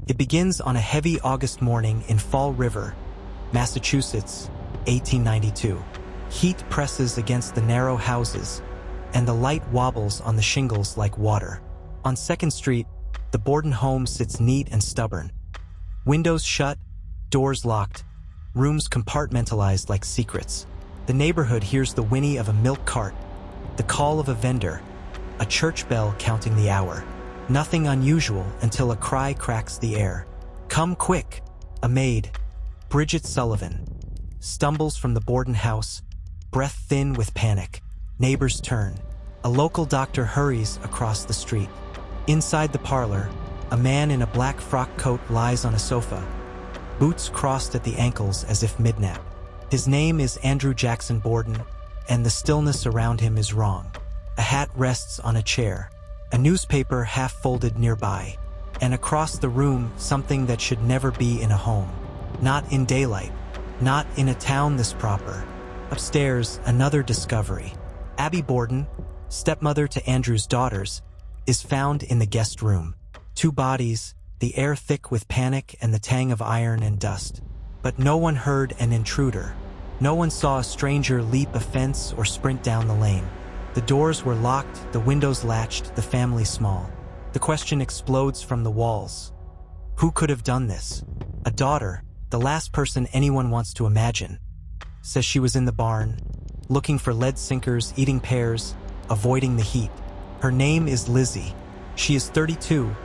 It begins on a heavy August morning in Fall River, Massachusetts, 1892. Heat presses against the narrow houses, and the light wobbles on the shingles like water. On 2nd Street, the Borden home sits neat and stubborn. Windows shut, doors locked, rooms compartmentalized like secrets. The neighborhood hears the whinny of a milk cart, the call of a vendor, a church bell counting the hour. Nothing unusual until a cry cracks the air. "Come quick!" A maid, Bridget Sullivan, stumbles from the Borden house, breath thin with panic. Neighbors turn. A local doctor hurries across the street. Inside the parlor, a man in a black frock coat lies on a sofa, boots crossed at the ankles as if midnap. His name is Andrew Jackson Borden, and the stillness around him is wrong. A hat rests on a chair, a newspaper half-folded nearby, and across the room something that should never be in a home. Not in daylight, not in a town this proper. Upstairs, another discovery. Abby Borden, stepmother to Andrew's daughters, is found in the guest room. 2 bodies, the air thick with panic and the tang of iron and dust. But no one heard an intruder. No one saw a stranger leap a fence or sprint down the lane. The doors were locked, the windows latched, the family small. The question explodes from the walls. Who could have done this? A daughter, the last person anyone wants to imagine, says she was in the barn, looking for lead sinkers, eating pears, avoiding the heat. Her name is Lizzie. She is 32,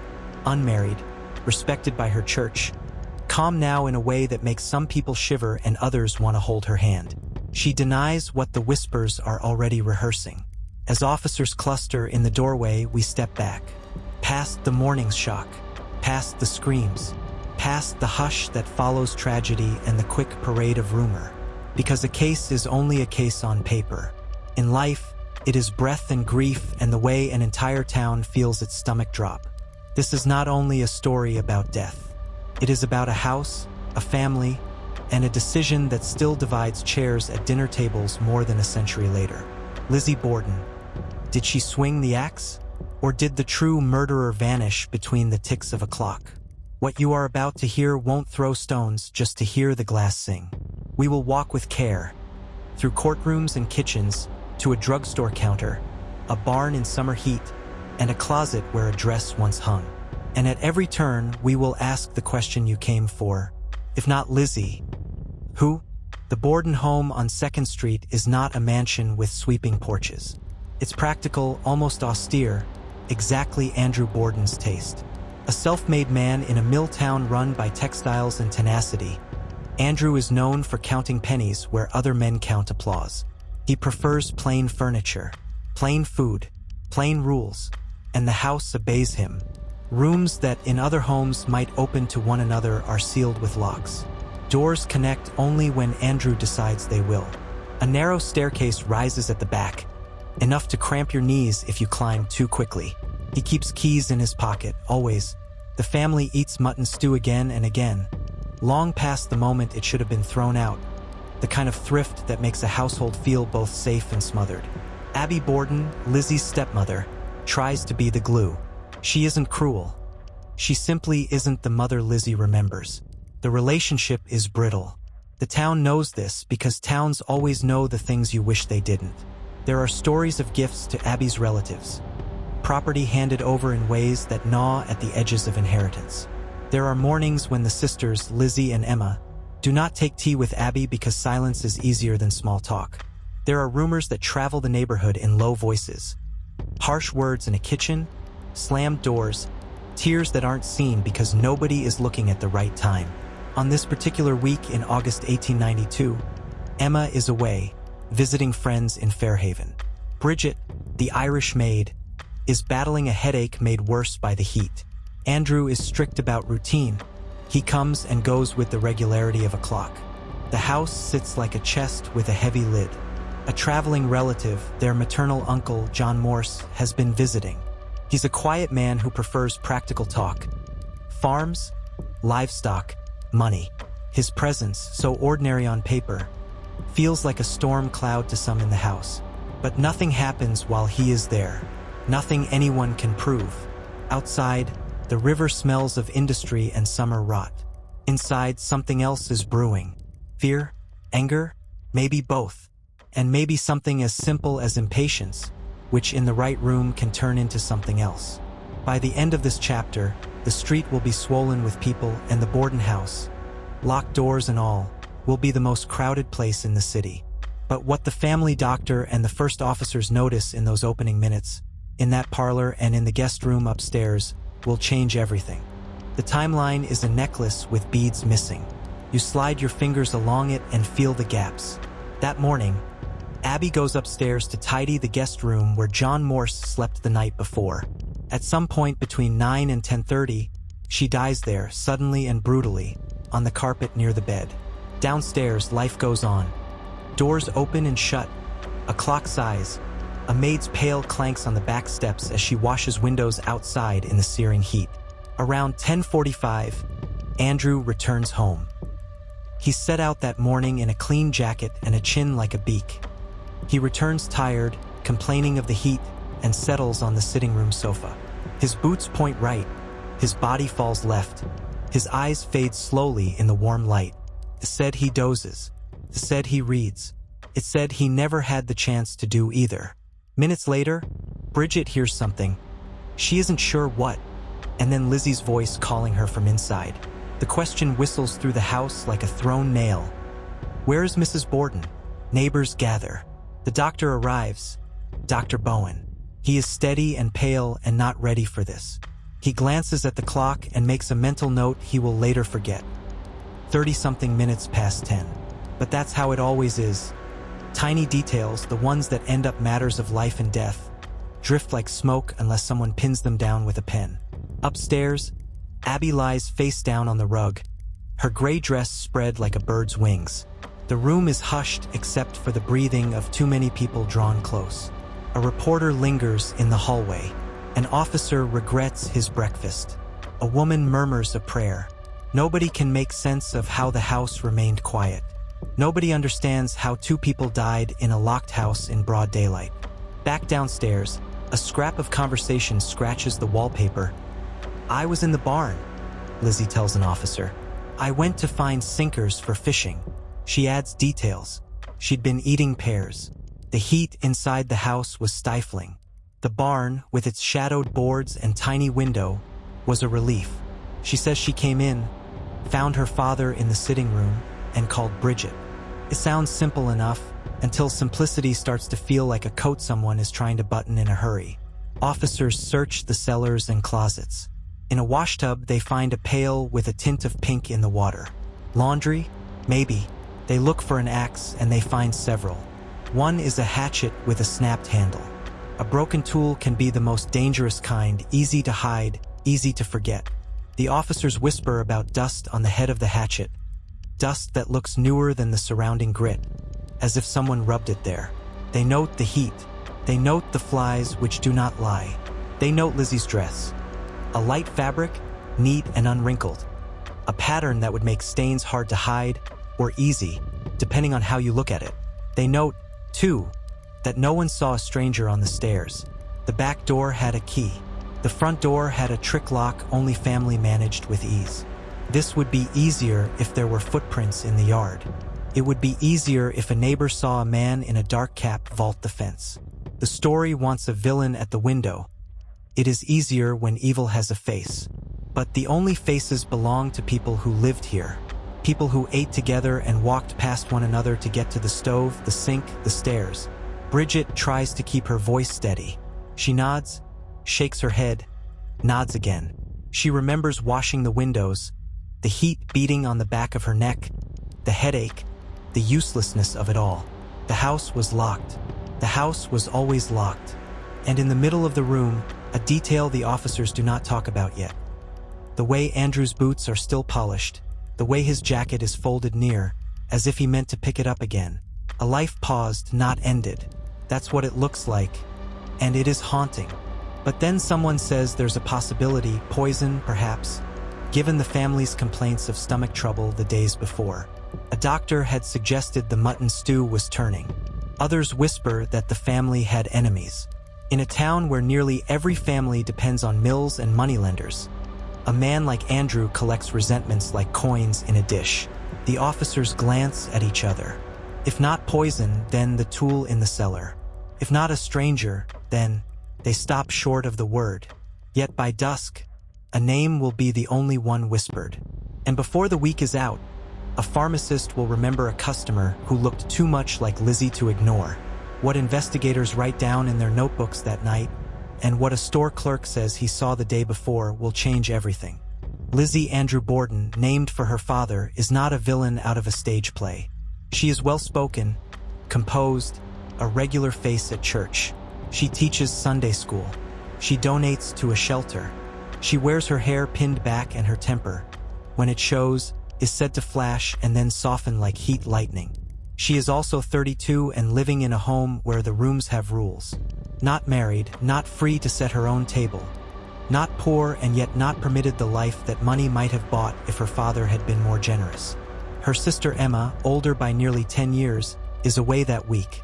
unmarried, respected by her church, calm now in a way that makes some people shiver and others want to hold her hand. She denies what the whispers are already rehearsing. As officers cluster in the doorway, we step back. Past the morning's shock, past the screams, past the hush that follows tragedy and the quick parade of rumor. Because a case is only a case on paper. In life, it is breath and grief and the way an entire town feels its stomach drop. This is not only a story about death. It is about a house, a family, and a decision that still divides chairs at dinner tables more than a century later. Lizzie Borden. Did she swing the axe? Or did the true murderer vanish between the ticks of a clock? What you are about to hear won't throw stones just to hear the glass sing. We will walk with care, through courtrooms and kitchens, to a drugstore counter, a barn in summer heat, and a closet where a dress once hung. And at every turn, we will ask the question you came for. If not Lizzie, who? The Borden home on 2nd Street is not a mansion with sweeping porches. It's practical, almost austere, exactly Andrew Borden's taste. A self-made man in a mill town run by textiles and tenacity, Andrew is known for counting pennies where other men count applause. He prefers plain furniture, plain food, plain rules, and the house obeys him. Rooms that in other homes might open to one another are sealed with locks. Doors connect only when Andrew decides they will. A narrow staircase rises at the back, enough to cramp your knees if you climb too quickly. He keeps keys in his pocket, always. The family eats mutton stew again and again, long past the moment it should have been thrown out, the kind of thrift that makes a household feel both safe and smothered. Abby Borden, Lizzie's stepmother, tries to be the glue. She isn't cruel. She simply isn't the mother Lizzie remembers. The relationship is brittle. The town knows this because towns always know the things you wish they didn't. There are stories of gifts to Abby's relatives, property handed over in ways that gnaw at the edges of inheritance. There are mornings when the sisters, Lizzie and Emma, do not take tea with Abby because silence is easier than small talk. There are rumors that travel the neighborhood in low voices. Harsh words in a kitchen, slammed doors, tears that aren't seen because nobody is looking at the right time. On this particular week in August 1892, Emma is away, visiting friends in Fairhaven. Bridget, the Irish maid, is battling a headache made worse by the heat. Andrew is strict about routine. He comes and goes with the regularity of a clock. The house sits like a chest with a heavy lid. A traveling relative, their maternal uncle, John Morse, has been visiting. He's a quiet man who prefers practical talk. Farms, livestock, money. His presence, so ordinary on paper, feels like a storm cloud to some in the house. But nothing happens while he is there. Nothing anyone can prove. Outside, The river smells of industry and summer rot. Inside, something else is brewing. Fear? Anger? Maybe both. And maybe something as simple as impatience, which in the right room can turn into something else. By the end of this chapter, the street will be swollen with people, and the Borden house, locked doors and all, will be the most crowded place in the city. But what the family doctor and the first officers notice in those opening minutes, in that parlor and in the guest room upstairs, will change everything. The timeline is a necklace with beads missing. You slide your fingers along it and feel the gaps. That morning, Abby goes upstairs to tidy the guest room where John Morse slept the night before. At some point between 9 and 10:30, she dies there, suddenly and brutally, on the carpet near the bed. Downstairs, life goes on. Doors open and shut. A clock sighs. A maid's pail clanks on the back steps as she washes windows outside in the searing heat. Around 10:45, Andrew returns home. He set out that morning in a clean jacket and a chin like a beak. He returns tired, complaining of the heat, and settles on the sitting room sofa. His boots point right. His body falls left. His eyes fade slowly in the warm light. It said he dozes. It said he reads. It said he never had the chance to do either. Minutes later, Bridget hears something. She isn't sure what, and then Lizzie's voice calling her from inside. The question whistles through the house like a thrown nail. Where is Mrs. Borden? Neighbors gather. The doctor arrives. Dr. Bowen. He is steady and pale and not ready for this. He glances at the clock and makes a mental note he will later forget. 30-something minutes past 10. But that's how it always is. Tiny details, the ones that end up matters of life and death, drift like smoke unless someone pins them down with a pen. Upstairs, Abby lies face down on the rug, her gray dress spread like a bird's wings. The room is hushed except for the breathing of too many people drawn close. A reporter lingers in the hallway. An officer regrets his breakfast. A woman murmurs a prayer. Nobody can make sense of how the house remained quiet. Nobody understands how two people died in a locked house in broad daylight. Back downstairs, a scrap of conversation scratches the wallpaper. I was in the barn, Lizzie tells an officer. I went to find sinkers for fishing. She adds details. She'd been eating pears. The heat inside the house was stifling. The barn, with its shadowed boards and tiny window, was a relief. She says she came in, found her father in the sitting room, and called Bridget. It sounds simple enough, until simplicity starts to feel like a coat someone is trying to button in a hurry. Officers search the cellars and closets. In a washtub, they find a pail with a tint of pink in the water. Laundry? Maybe. They look for an axe, and they find several. One is a hatchet with a snapped handle. A broken tool can be the most dangerous kind, easy to hide, easy to forget. The officers whisper about dust on the head of the hatchet, dust that looks newer than the surrounding grit, as if someone rubbed it there. They note the heat. They note the flies which do not lie. They note Lizzie's dress. A light fabric, neat and unwrinkled. A pattern that would make stains hard to hide, or easy, depending on how you look at it. They note, too, that no one saw a stranger on the stairs. The back door had a key. The front door had a trick lock only family managed with ease. This would be easier if there were footprints in the yard. It would be easier if a neighbor saw a man in a dark cap vault the fence. The story wants a villain at the window. It is easier when evil has a face. But the only faces belong to people who lived here. People who ate together and walked past one another to get to the stove, the sink, the stairs. Bridget tries to keep her voice steady. She nods, shakes her head, nods again. She remembers washing the windows, the heat beating on the back of her neck, the headache, the uselessness of it all. The house was locked. The house was always locked. And in the middle of the room, a detail the officers do not talk about yet. The way Andrew's boots are still polished, the way his jacket is folded near, as if he meant to pick it up again. A life paused, not ended. That's what it looks like, and it is haunting. But then someone says there's a possibility, poison, perhaps, given the family's complaints of stomach trouble the days before. A doctor had suggested the mutton stew was turning. Others whisper that the family had enemies. In a town where nearly every family depends on mills and moneylenders, A man like Andrew collects resentments like coins in a dish. The officers glance at each other. If not poison, then the tool in the cellar. If not a stranger, then they stop short of the word. Yet by dusk, a name will be the only one whispered. And before the week is out, a pharmacist will remember a customer who looked too much like Lizzie to ignore. What investigators write down in their notebooks that night, and what a store clerk says he saw the day before, will change everything. Lizzie Andrew Borden, named for her father, is not a villain out of a stage play. She is well-spoken, composed, a regular face at church. She teaches Sunday school. She donates to a shelter. She wears her hair pinned back, and her temper, when it shows, is said to flash and then soften like heat lightning. She is also 32 and living in a home where the rooms have rules. Not married, not free to set her own table. Not poor and yet not permitted the life that money might have bought if her father had been more generous. Her sister Emma, older by nearly 10 years, is away that week.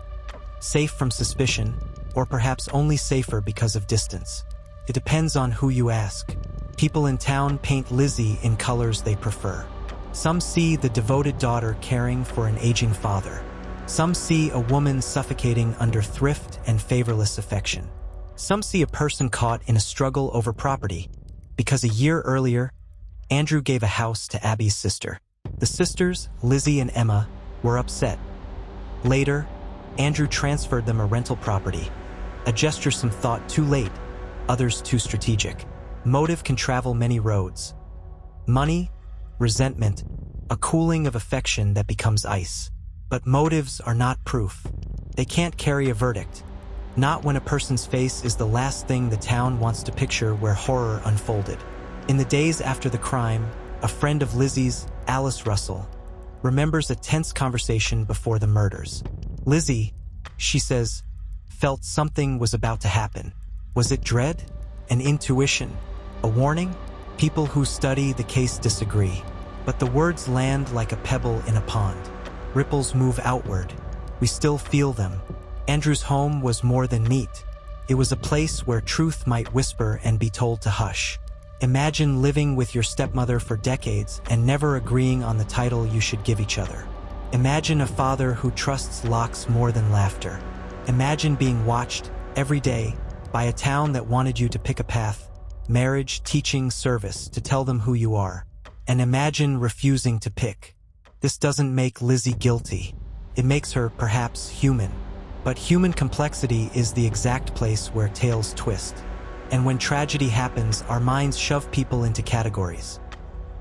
Safe from suspicion, or perhaps only safer because of distance. It depends on who you ask. People in town paint Lizzie in colors they prefer. Some see the devoted daughter caring for an aging father. Some see a woman suffocating under thrift and favorless affection. Some see a person caught in a struggle over property, because a year earlier, Andrew gave a house to Abby's sister. The sisters, Lizzie and Emma, were upset. Later, Andrew transferred them a rental property, a gesture some thought too late, others too strategic. Motive can travel many roads. Money, resentment, a cooling of affection that becomes ice. But motives are not proof. They can't carry a verdict. Not when a person's face is the last thing the town wants to picture where horror unfolded. In the days after the crime, a friend of Lizzie's, Alice Russell, remembers a tense conversation before the murders. Lizzie, she says, felt something was about to happen. Was it dread? An intuition? A warning? People who study the case disagree, but the words land like a pebble in a pond. Ripples move outward. We still feel them. Andrew's home was more than neat. It was a place where truth might whisper and be told to hush. Imagine living with your stepmother for decades and never agreeing on the title you should give each other. Imagine a father who trusts locks more than laughter. Imagine being watched every day by a town that wanted you to pick a path, marriage, teaching, service, to tell them who you are. And imagine refusing to pick. This doesn't make Lizzie guilty. It makes her, perhaps, human. But human complexity is the exact place where tales twist. And when tragedy happens, our minds shove people into categories.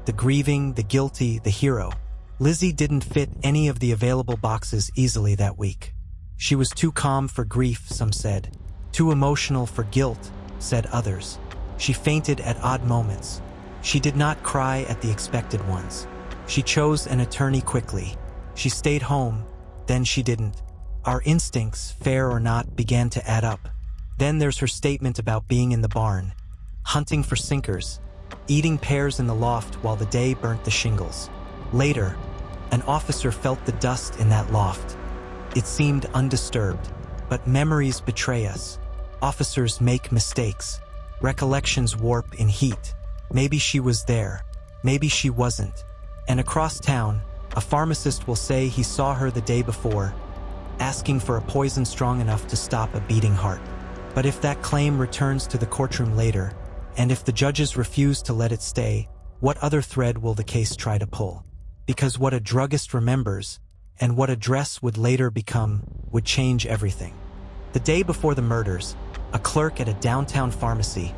The grieving, the guilty, the hero. Lizzie didn't fit any of the available boxes easily that week. She was too calm for grief, some said. Too emotional for guilt, said others. She fainted at odd moments. She did not cry at the expected ones. She chose an attorney quickly. She stayed home, then she didn't. Our instincts, fair or not, began to add up. Then there's her statement about being in the barn, hunting for sinkers, eating pears in the loft while the day burnt the shingles. Later, an officer felt the dust in that loft. It seemed undisturbed, but memories betray us. Officers make mistakes. Recollections warp in heat. Maybe she was there. Maybe she wasn't. And across town, a pharmacist will say he saw her the day before, asking for a poison strong enough to stop a beating heart. But if that claim returns to the courtroom later, and if the judges refuse to let it stay, what other thread will the case try to pull? Because what a druggist remembers, and what a dress would later become, would change everything. The day before the murders, a clerk at a downtown pharmacy,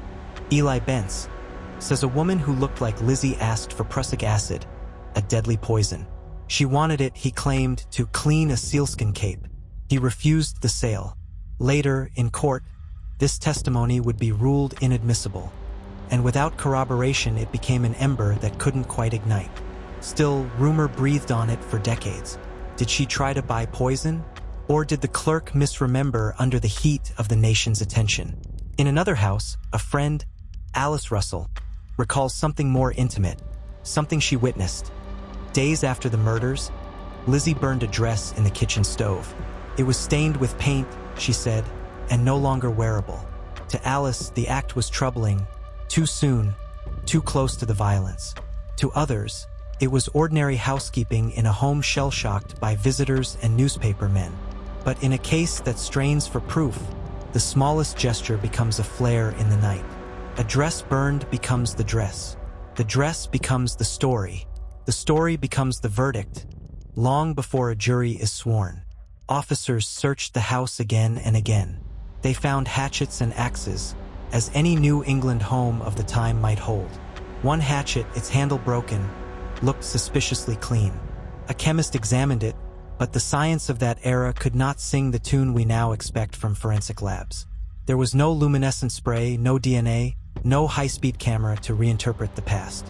Eli Bentz, says a woman who looked like Lizzie asked for prussic acid, a deadly poison. She wanted it, he claimed, to clean a sealskin cape. He refused the sale. Later, in court, this testimony would be ruled inadmissible, and without corroboration it became an ember that couldn't quite ignite. Still, rumor breathed on it for decades. Did she try to buy poison? Or did the clerk misremember under the heat of the nation's attention? In another house, a friend, Alice Russell, recalls something more intimate, something she witnessed. Days after the murders, Lizzie burned a dress in the kitchen stove. It was stained with paint, she said, and no longer wearable. To Alice, the act was troubling. Too soon, too close to the violence. To others, it was ordinary housekeeping in a home shell-shocked by visitors and newspaper men. But in a case that strains for proof, the smallest gesture becomes a flare in the night. A dress burned becomes the dress. The dress becomes the story. The story becomes the verdict. Long before a jury is sworn, officers searched the house again and again. They found hatchets and axes, as any New England home of the time might hold. One hatchet, its handle broken, looked suspiciously clean. A chemist examined it, but the science of that era could not sing the tune we now expect from forensic labs. There was no luminescent spray, no DNA, no high-speed camera to reinterpret the past.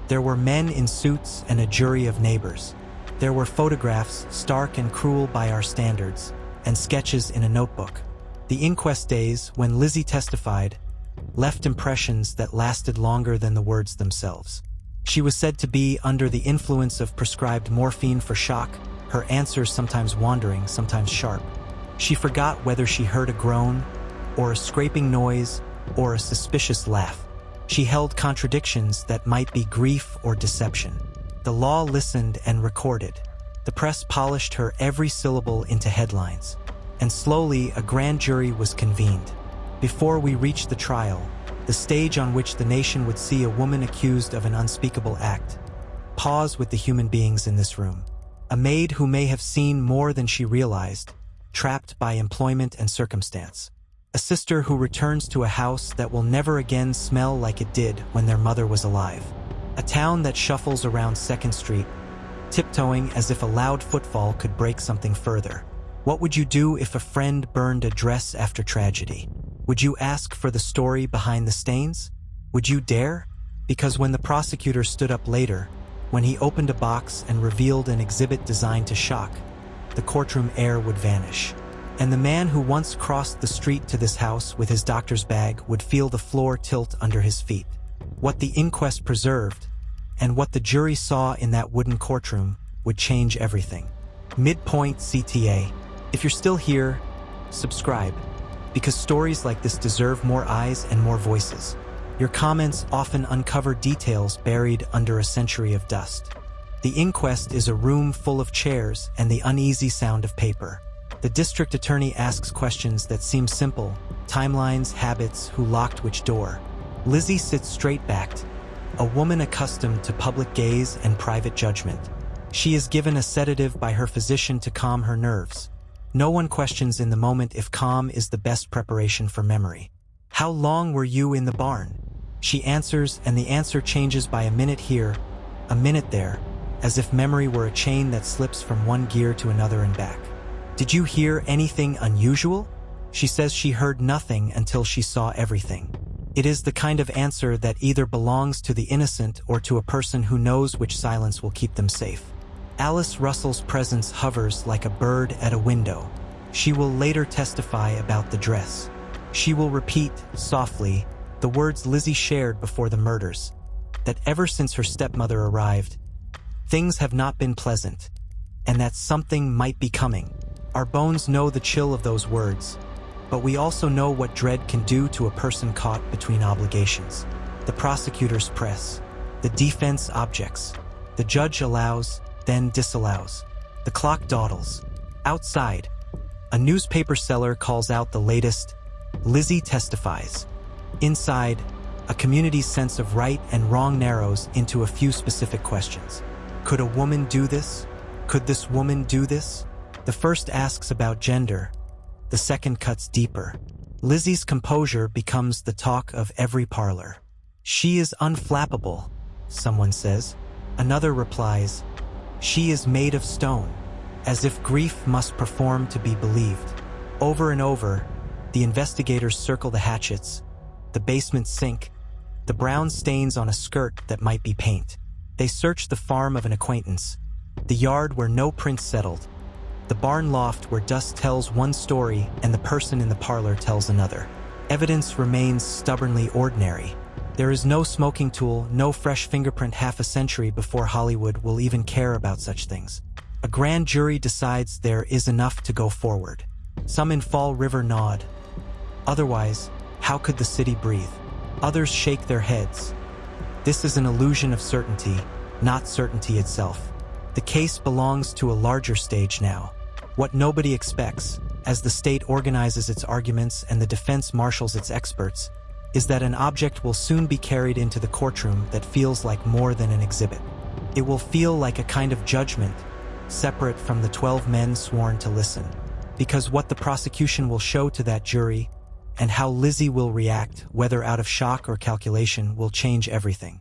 There were men in suits and a jury of neighbors. There were photographs, stark and cruel by our standards, and sketches in a notebook. The inquest days, when Lizzie testified, left impressions that lasted longer than the words themselves. She was said to be under the influence of prescribed morphine for shock, her answers sometimes wandering, sometimes sharp. She forgot whether she heard a groan, or a scraping noise, or a suspicious laugh. She held contradictions that might be grief or deception. The law listened and recorded. The press polished her every syllable into headlines. And slowly, a grand jury was convened. Before we reached the trial, the stage on which the nation would see a woman accused of an unspeakable act, pause with the human beings in this room. A maid who may have seen more than she realized, trapped by employment and circumstance. A sister who returns to a house that will never again smell like it did when their mother was alive. A town that shuffles around 2nd Street, tiptoeing as if a loud footfall could break something further. What would you do if a friend burned a dress after tragedy? Would you ask for the story behind the stains? Would you dare? Because when the prosecutor stood up later, when he opened a box and revealed an exhibit designed to shock, the courtroom air would vanish. And the man who once crossed the street to this house with his doctor's bag would feel the floor tilt under his feet. What the inquest preserved, and what the jury saw in that wooden courtroom, would change everything. Midpoint CTA. If you're still here, subscribe, because stories like this deserve more eyes and more voices. Your comments often uncover details buried under a century of dust. The inquest is a room full of chairs and the uneasy sound of paper. The district attorney asks questions that seem simple: timelines, habits, who locked which door. Lizzie sits straight-backed, a woman accustomed to public gaze and private judgment. She is given a sedative by her physician to calm her nerves. No one questions in the moment if calm is the best preparation for memory. How long were you in the barn? She answers, and the answer changes by a minute here, a minute there, as if memory were a chain that slips from one gear to another and back. Did you hear anything unusual? She says she heard nothing until she saw everything. It is the kind of answer that either belongs to the innocent or to a person who knows which silence will keep them safe. Alice Russell's presence hovers like a bird at a window. She will later testify about the dress. She will repeat, softly, the words Lizzie shared before the murders, that ever since her stepmother arrived, things have not been pleasant, and that something might be coming. Our bones know the chill of those words, but we also know what dread can do to a person caught between obligations. The prosecutors press. The defense objects. The judge allows, then disallows. The clock dawdles. Outside, a newspaper seller calls out the latest. Lizzie testifies. Inside, a community's sense of right and wrong narrows into a few specific questions. Could a woman do this? Could this woman do this? The first asks about gender. The second cuts deeper. Lizzie's composure becomes the talk of every parlor. She is unflappable, someone says. Another replies, she is made of stone, as if grief must perform to be believed. Over and over, the investigators circle the hatchets, the basement sink, the brown stains on a skirt that might be paint. They search the farm of an acquaintance, the yard where no prints settled, the barn loft where dust tells one story and the person in the parlor tells another. Evidence remains stubbornly ordinary. There is no smoking tool, no fresh fingerprint half a century before Hollywood will even care about such things. A grand jury decides there is enough to go forward. Some in Fall River nod. Otherwise, how could the city breathe? Others shake their heads. This is an illusion of certainty, not certainty itself. The case belongs to a larger stage now. What nobody expects, as the state organizes its arguments and the defense marshals its experts, is that an object will soon be carried into the courtroom that feels like more than an exhibit. It will feel like a kind of judgment, separate from the 12 men sworn to listen. Because what the prosecution will show to that jury, and how Lizzie will react, whether out of shock or calculation, will change everything.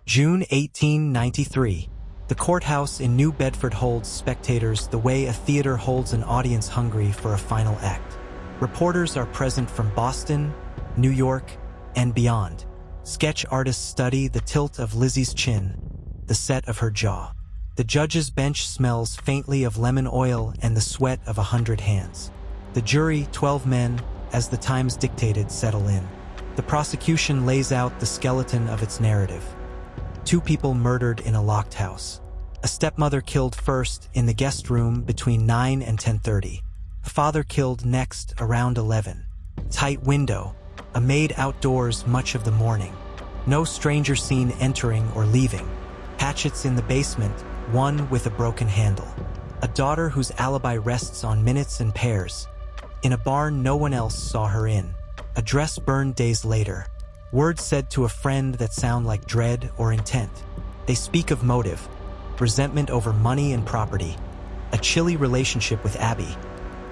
June 1893. The courthouse in New Bedford holds spectators the way a theater holds an audience hungry for a final act. Reporters are present from Boston, New York, and beyond. Sketch artists study the tilt of Lizzie's chin, the set of her jaw. The judge's bench smells faintly of lemon oil and the sweat of 100 hands. The jury, 12 men, as the times dictated, settle in. The prosecution lays out the skeleton of its narrative. 2 people murdered in a locked house. A stepmother killed first in the guest room between 9 and 10:30. A father killed next around 11. Tight window. A maid outdoors much of the morning. No stranger seen entering or leaving. Hatchets in the basement, one with a broken handle. A daughter whose alibi rests on minutes and pairs. In a barn no one else saw her in. A dress burned days later. Words said to a friend that sound like dread or intent. They speak of motive, resentment over money and property, a chilly relationship with Abby,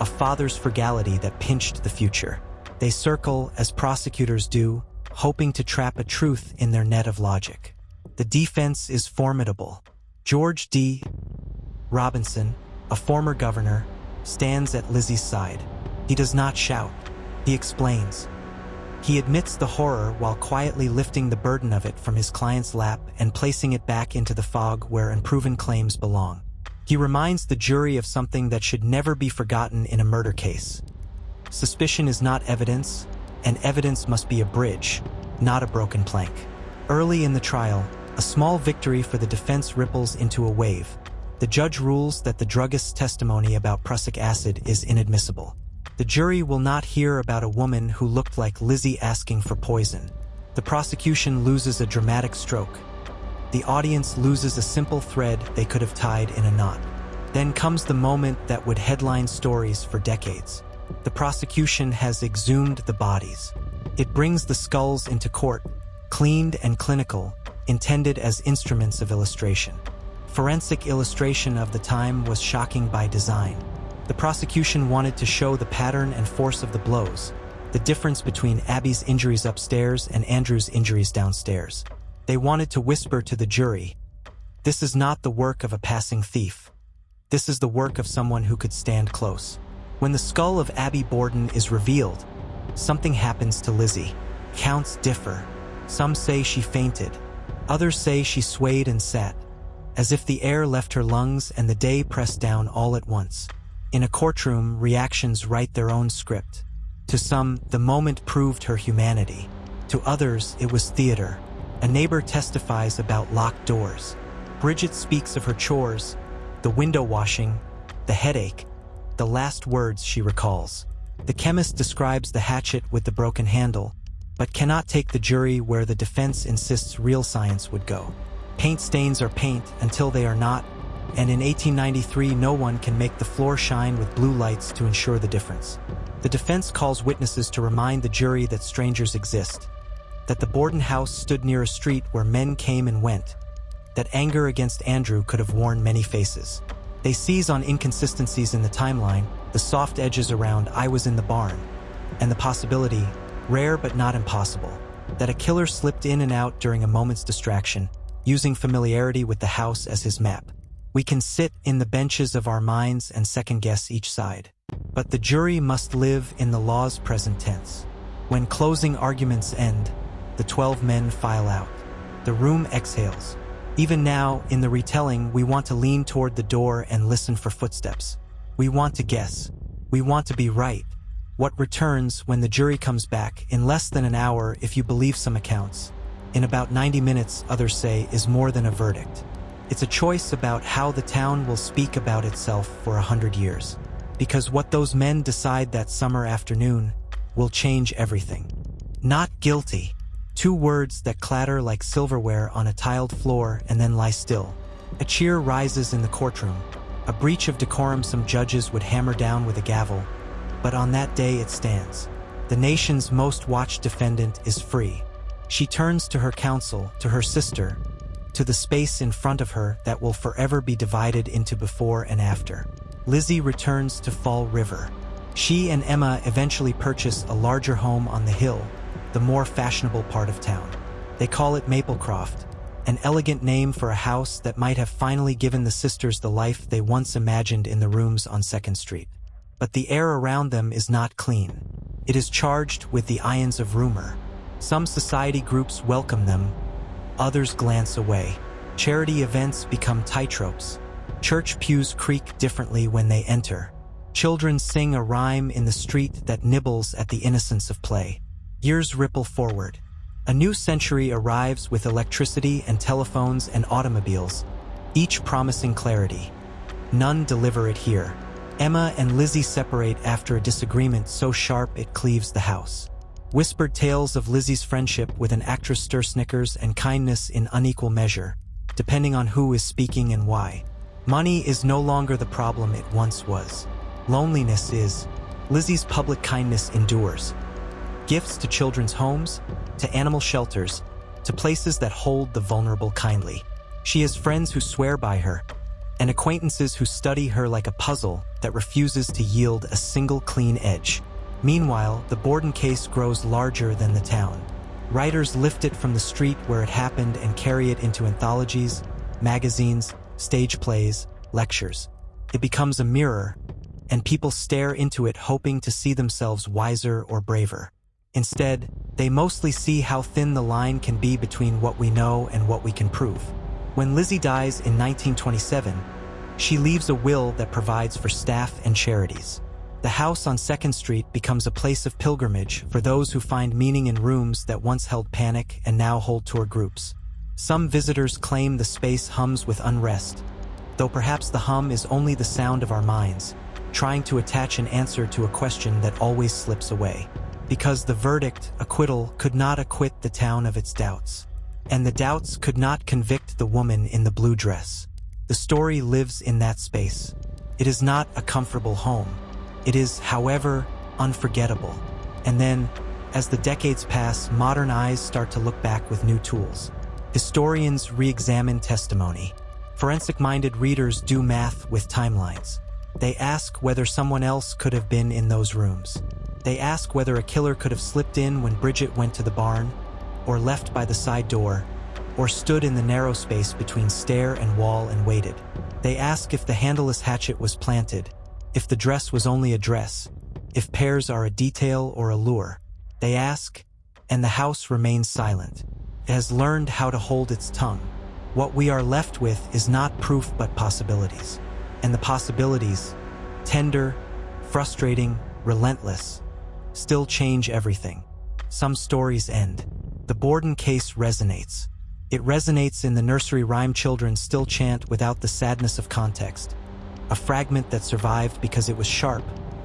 a father's frugality that pinched the future. They circle, as prosecutors do, hoping to trap a truth in their net of logic. The defense is formidable. George D. Robinson, a former governor, stands at Lizzie's side. He does not shout. He explains. He admits the horror while quietly lifting the burden of it from his client's lap and placing it back into the fog where unproven claims belong. He reminds the jury of something that should never be forgotten in a murder case. Suspicion is not evidence, and evidence must be a bridge, not a broken plank. Early in the trial, a small victory for the defense ripples into a wave. The judge rules that the druggist's testimony about prussic acid is inadmissible. The jury will not hear about a woman who looked like Lizzie asking for poison. The prosecution loses a dramatic stroke. The audience loses a simple thread they could have tied in a knot. Then comes the moment that would headline stories for decades. The prosecution has exhumed the bodies. It brings the skulls into court, cleaned and clinical, intended as instruments of illustration. Forensic illustration of the time was shocking by design. The prosecution wanted to show the pattern and force of the blows, the difference between Abby's injuries upstairs and Andrew's injuries downstairs. They wanted to whisper to the jury, "This is not the work of a passing thief. This is the work of someone who could stand close." When the skull of Abby Borden is revealed, something happens to Lizzie. Counts differ. Some say she fainted. Others say she swayed and sat, as if the air left her lungs and the day pressed down all at once. In a courtroom, reactions write their own script. To some, the moment proved her humanity. To others, it was theater. A neighbor testifies about locked doors. Bridget speaks of her chores, the window washing, the headache, the last words she recalls. The chemist describes the hatchet with the broken handle, but cannot take the jury where the defense insists real science would go. Paint stains are paint until they are not, and in 1893 no one can make the floor shine with blue lights to ensure the difference. The defense calls witnesses to remind the jury that strangers exist, that the Borden house stood near a street where men came and went, that anger against Andrew could have worn many faces. They seize on inconsistencies in the timeline, the soft edges around "I was in the barn," and the possibility, rare but not impossible, that a killer slipped in and out during a moment's distraction, using familiarity with the house as his map. We can sit in the benches of our minds and second-guess each side. But the jury must live in the law's present tense. When closing arguments end, the 12 men file out. The room exhales. Even now, in the retelling, we want to lean toward the door and listen for footsteps. We want to guess. We want to be right. What returns when the jury comes back in less than an hour if you believe some accounts? In about 90 minutes, others say, is more than a verdict. It's a choice about how the town will speak about itself for 100 years. Because what those men decide that summer afternoon will change everything. Not guilty. 2 words that clatter like silverware on a tiled floor and then lie still. A cheer rises in the courtroom. A breach of decorum some judges would hammer down with a gavel, but on that day it stands. The nation's most watched defendant is free. She turns to her counsel, to her sister, to the space in front of her that will forever be divided into before and after. Lizzie returns to Fall River. She and Emma eventually purchase a larger home on the hill, the more fashionable part of town. They call it Maplecroft, an elegant name for a house that might have finally given the sisters the life they once imagined in the rooms on 2nd Street. But the air around them is not clean. It is charged with the ions of rumor. Some society groups welcome them, others glance away. Charity events become tightropes. Church pews creak differently when they enter. Children sing a rhyme in the street that nibbles at the innocence of play. Years ripple forward. A new century arrives with electricity and telephones and automobiles, each promising clarity. None deliver it here. Emma and Lizzie separate after a disagreement so sharp it cleaves the house. Whispered tales of Lizzie's friendship with an actress stir snickers and kindness in unequal measure, depending on who is speaking and why. Money is no longer the problem it once was. Loneliness is. Lizzie's public kindness endures. Gifts to children's homes, to animal shelters, to places that hold the vulnerable kindly. She has friends who swear by her, and acquaintances who study her like a puzzle that refuses to yield a single clean edge. Meanwhile, the Borden case grows larger than the town. Writers lift it from the street where it happened and carry it into anthologies, magazines, stage plays, lectures. It becomes a mirror, and people stare into it hoping to see themselves wiser or braver. Instead, they mostly see how thin the line can be between what we know and what we can prove. When Lizzie dies in 1927, she leaves a will that provides for staff and charities. The house on 2nd Street becomes a place of pilgrimage for those who find meaning in rooms that once held panic and now hold tour groups. Some visitors claim the space hums with unrest, though perhaps the hum is only the sound of our minds, trying to attach an answer to a question that always slips away. Because the verdict, acquittal, could not acquit the town of its doubts. And the doubts could not convict the woman in the blue dress. The story lives in that space. It is not a comfortable home. It is, however, unforgettable. And then, as the decades pass, modern eyes start to look back with new tools. Historians re-examine testimony. Forensic-minded readers do math with timelines. They ask whether someone else could have been in those rooms. They ask whether a killer could have slipped in when Bridget went to the barn, or left by the side door, or stood in the narrow space between stair and wall and waited. They ask if the handleless hatchet was planted, if the dress was only a dress, if pears are a detail or a lure. They ask, and the house remains silent. It has learned how to hold its tongue. What we are left with is not proof but possibilities. And the possibilities, tender, frustrating, relentless, still change everything. Some stories end. The Borden case resonates. It resonates in the nursery rhyme children still chant without the sadness of context. A fragment that survived because it was sharp,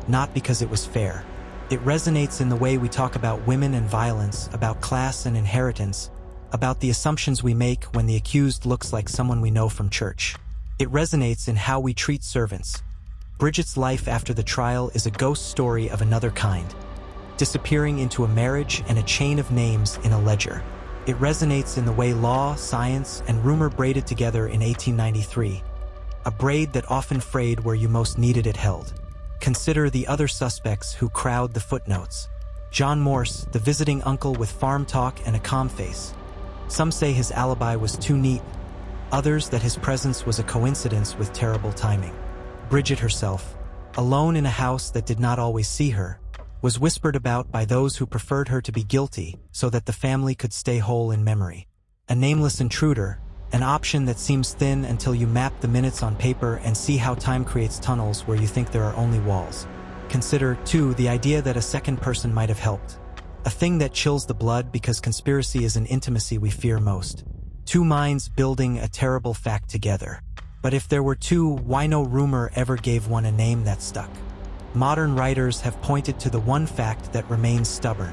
not because it was fair. It resonates in the way we talk about women and violence, about class and inheritance, about the assumptions we make when the accused looks like someone we know from church. It resonates in how we treat servants. Bridget's life after the trial is a ghost story of another kind, disappearing into a marriage and a chain of names in a ledger. It resonates in the way law, science, and rumor braided together in 1893. A braid that often frayed where you most needed it held. Consider the other suspects who crowd the footnotes. John Morse, the visiting uncle with farm talk and a calm face. Some say his alibi was too neat, others that his presence was a coincidence with terrible timing. Bridget herself, alone in a house that did not always see her, was whispered about by those who preferred her to be guilty so that the family could stay whole in memory. A nameless intruder, an option that seems thin until you map the minutes on paper and see how time creates tunnels where you think there are only walls. Consider, too, the idea that a second person might have helped. A thing that chills the blood because conspiracy is an intimacy we fear most. Two minds building a terrible fact together. But if there were two, why no rumor ever gave one a name that stuck? Modern writers have pointed to the one fact that remains stubborn.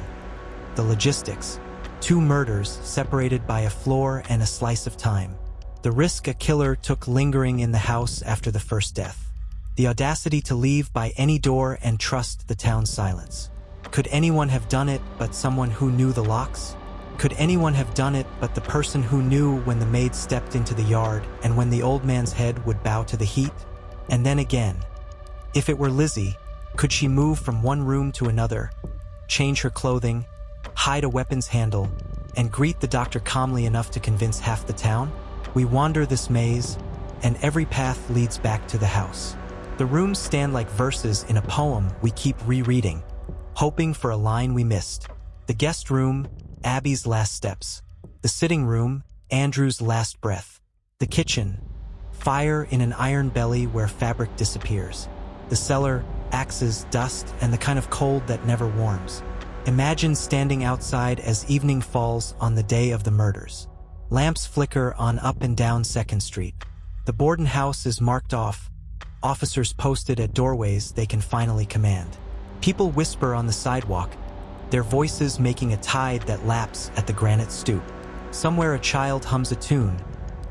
The logistics. 2 murders separated by a floor and a slice of time. The risk a killer took lingering in the house after the first death. The audacity to leave by any door and trust the town's silence. Could anyone have done it but someone who knew the locks? Could anyone have done it but the person who knew when the maid stepped into the yard and when the old man's head would bow to the heat? And then again, if it were Lizzie, could she move from one room to another, change her clothing, hide a weapon's handle, and greet the doctor calmly enough to convince half the town? We wander this maze, and every path leads back to the house. The rooms stand like verses in a poem we keep rereading, hoping for a line we missed. The guest room, Abby's last steps. The sitting room, Andrew's last breath. The kitchen, fire in an iron belly where fabric disappears. The cellar, axes, dust, and the kind of cold that never warms. Imagine standing outside as evening falls on the day of the murders. Lamps flicker on up and down 2nd Street. The Borden house is marked off. Officers posted at doorways they can finally command. People whisper on the sidewalk, their voices making a tide that laps at the granite stoop. Somewhere a child hums a tune,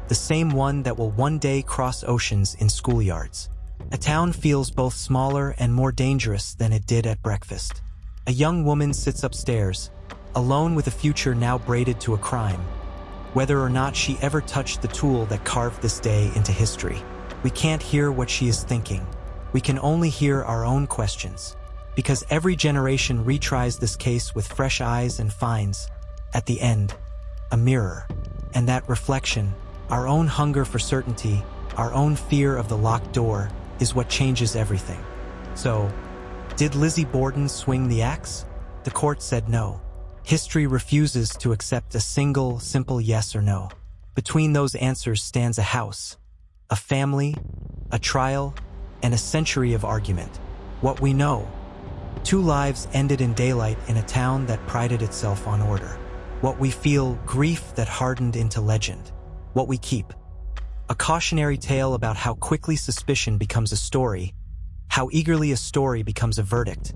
the same one that will one day cross oceans in schoolyards. A town feels both smaller and more dangerous than it did at breakfast. A young woman sits upstairs, alone with a future now braided to a crime. Whether or not she ever touched the tool that carved this day into history. We can't hear what she is thinking. We can only hear our own questions. Because every generation retries this case with fresh eyes and finds, at the end, a mirror. And that reflection, our own hunger for certainty, our own fear of the locked door, is what changes everything. So, did Lizzie Borden swing the axe? The court said no. History refuses to accept a single, simple yes or no. Between those answers stands a house, a family, a trial, and a century of argument. What we know: 2 lives ended in daylight in a town that prided itself on order. What we feel: grief that hardened into legend. What we keep: a cautionary tale about how quickly suspicion becomes a story, how eagerly a story becomes a verdict,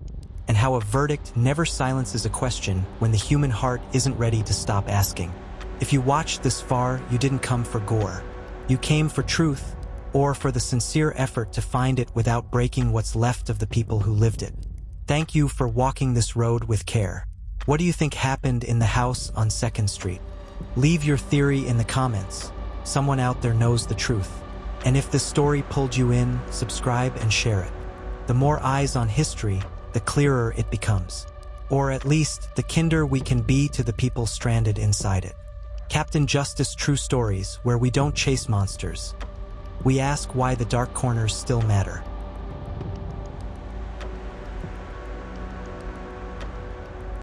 and how a verdict never silences a question when the human heart isn't ready to stop asking. If you watched this far, you didn't come for gore. You came for truth, or for the sincere effort to find it without breaking what's left of the people who lived it. Thank you for walking this road with care. What do you think happened in the house on 2nd Street? Leave your theory in the comments. Someone out there knows the truth. And if this story pulled you in, subscribe and share it. The more eyes on history, the clearer it becomes. Or at least, the kinder we can be to the people stranded inside it. Captain Justice True Stories, where we don't chase monsters. We ask why the dark corners still matter.